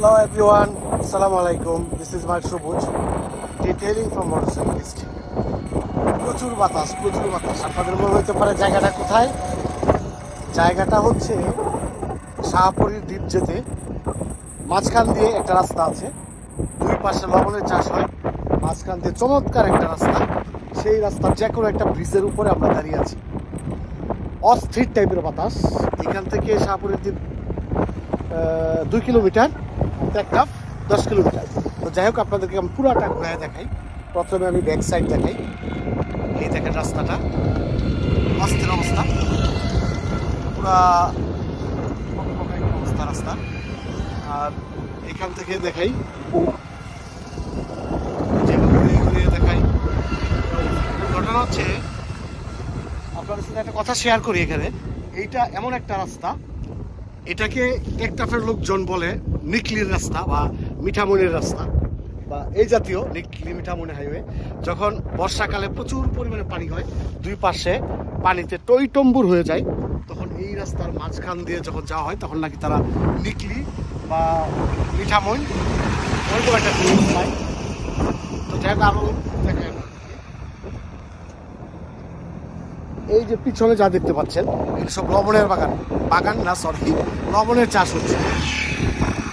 Hello everyone, Assalamualaikum. This is Mark Suboj, detailing from motorcyclist. প্রচুর বাতাস আপনাদের মনে হতে পারে জায়গাটা কোথায়। জায়গাটা হচ্ছে শাহপুরীর দ্বীপ যেতে মাঝখান দিয়ে একটা রাস্তা আছে, দুই পাশে লবণের চাষ হয়, মাঝখান দিয়ে চমৎকার একটা রাস্তা। সেই রাস্তার যে কোনো একটা ব্রিজের উপরে আমরা দাঁড়িয়ে আছি। অস্থির টাইপের বাতাস। এখান থেকে শাহপুরীর দ্বীপ 2 কিলোমিটার, টেকনাফ 10 কিলোমিটার। তো যাই হোক, আপনাদেরকে আমি পুরাটা ঘুরে দেখাই। প্রথমে আমি ব্যাক সাইড দেখাই। এই দেখেন রাস্তাটা, অস্থির অবস্থা, পুরা অবস্থা রাস্তা। আর এখান থেকে দেখাই, ঘুরিয়ে দেখাই। ঘটনা হচ্ছে, আপনাদের সাথে একটা কথা শেয়ার করি। এখানে এইটা এমন একটা রাস্তা, এটাকে টেকনাফের লোকজন বলে নিকলির রাস্তা বা মিঠামনির রাস্তা বা এই জাতীয় নিকলি মিঠামনি হাইওয়ে। যখন বর্ষাকালে প্রচুর পরিমাণে পানি হয়, দুই পাশে পানিতে টইটম্বুর হয়ে যায়, তখন এই রাস্তার মাঝখান দিয়ে যখন যাওয়া হয়, তখন নাকি তারা নিকলি বা মিঠামইন ওইরকম একটা ফিলিং পায়। তো যাই হোক, আরও দেখেন এই যে পিছনে যা দেখতে পাচ্ছেন, এটা সব লবণের বাগান না, সরি, লবণের চাষ হচ্ছে।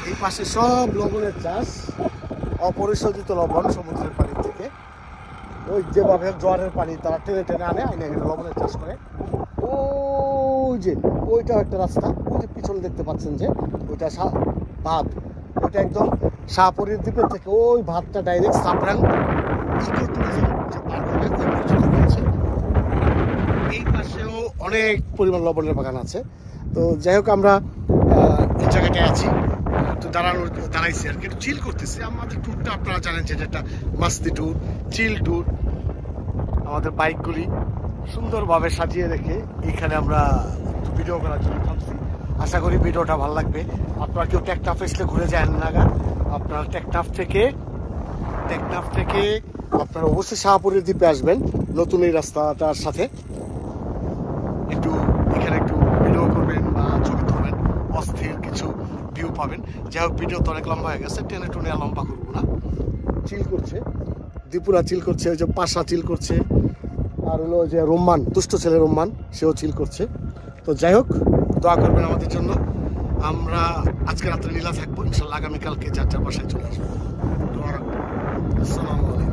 এই পাশে সব লবণের চাষ, অপরিশোধিত লবণ সমুদ্রের পানি থেকে, ওই যেভাবে জোয়ারের পানি তারা টেনে টেনে আনে, এখানে লবণের চাষ করে। ওই যে ওইটা একটা রাস্তা, ওই যে পিছনে দেখতে পাচ্ছেন যে ওইটা ভাত, ওইটা একদম শাহপুরীর দ্বীপের থেকে ওই ভাতটা ডাইরেক্ট সাবরাং ইকো ট্যুরিজম যে পার্ক হবে ওই পর্যন্ত রয়েছে। এই পাশেও অনেক পরিমাণ লবণের বাগান আছে। তো যাই হোক, আমরা এই জায়গাটায় আছি, তো দাঁড়াইছি আর কি, একটু চিল করতেছি। আমাদের ট্যুরটা আপনারা জানেন যে একটা মাস্তি ট্যুর, চিল ট্যুর। আমাদের বাইকগুলি সুন্দরভাবে সাজিয়ে রেখে এখানে আমরা ভিডিও করার জন্য থামছি। আশা করি ভিডিওটা ভালো লাগবে। আপনারা কেউ টেকনাফ এসলে ঘুরে যায় না, আপনারা টেকনাফ থেকে আপনারা অবশ্যই শাহপুরের দ্বীপে আসবেন, নতুন এই রাস্তাটার সাথে। একটু এখানে একটু ভিডিও করবেন বা ছবি তুলবেন, অস্থির কিছু ভিউ পাবেন। যাই হোক, ভিডিও তো অনেক লম্বা হয়ে গেছে, টেনে টুনে লম্বা করবো না। চিল করছে দীপুরা, চিল করছে, ওই যে পাশা চিল করছে, আর হলো যে রোম্মান, দুষ্ট ছেলে রোম্মান, সেও চিল করছে। তো যাই হোক, দোয়া করবেন আমাদের জন্য। আমরা আজকে রাত্রে নীলা থাকবো, ইনশাল্লাহ আগামীকালকে যার বাসায় চলে আসবো। দোয়া রাখবো। আসসালামু আলাইকুম।